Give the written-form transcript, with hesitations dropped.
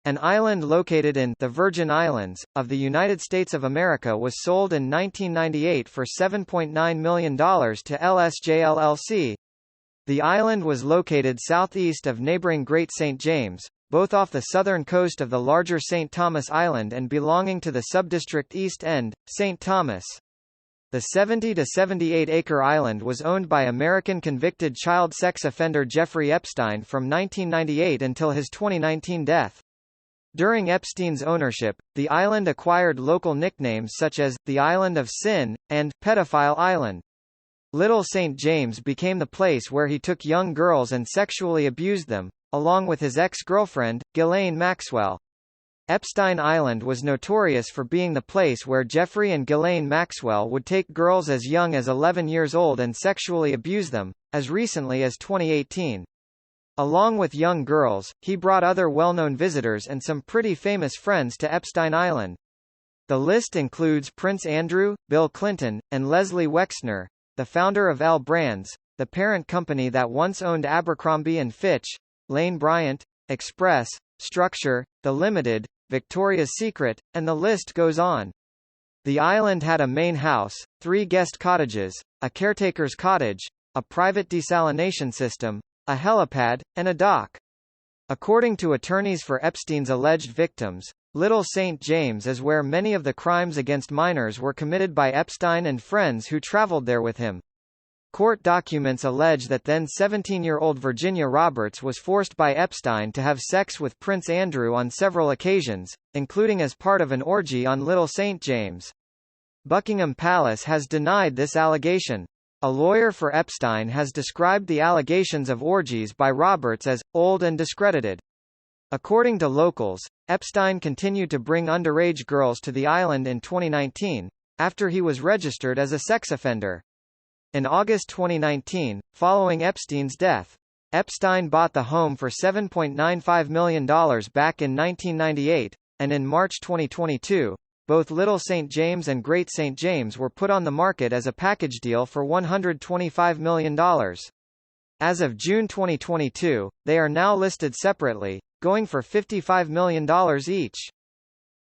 An island located in the Virgin Islands, of the United States of America was sold in 1998 for $7.9 million to LSJ LLC. The island was located southeast of neighboring Great St. James, both off the southern coast of the larger St. Thomas Island and belonging to the subdistrict East End, St. Thomas. The 70 to 78-acre island was owned by American convicted child sex offender Jeffrey Epstein from 1998 until his 2019 death. During Epstein's ownership, the island acquired local nicknames such as, the Island of Sin, and, Pedophile Island. Little St. James became the place where he took young girls and sexually abused them, along with his ex-girlfriend, Ghislaine Maxwell. Epstein Island was notorious for being the place where Jeffrey and Ghislaine Maxwell would take girls as young as 11 years old and sexually abuse them, as recently as 2018. Along with young girls, he brought other well-known visitors and some pretty famous friends to Epstein Island. The list includes Prince Andrew, Bill Clinton, and Leslie Wexner, the founder of L Brands, the parent company that once owned Abercrombie & Fitch, Lane Bryant, Express, Structure, The Limited, Victoria's Secret, and the list goes on. The island had a main house, 3 guest cottages, a caretaker's cottage, a private desalination system, a helipad, and a dock. According to attorneys for Epstein's alleged victims, Little St. James is where many of the crimes against minors were committed by Epstein and friends who traveled there with him. Court documents allege that then 17-year-old Virginia Roberts was forced by Epstein to have sex with Prince Andrew on several occasions, including as part of an orgy on Little St. James. Buckingham Palace has denied this allegation. A lawyer for Epstein has described the allegations of orgies by Roberts as old and discredited. According to locals, Epstein continued to bring underage girls to the island in 2019, after he was registered as a sex offender. In August 2019, following Epstein's death, Epstein bought the home for $7.95 million back in 1998, and in March 2022, both Little St. James and Great St. James were put on the market as a package deal for $125 million. As of June 2022, they are now listed separately, going for $55 million each.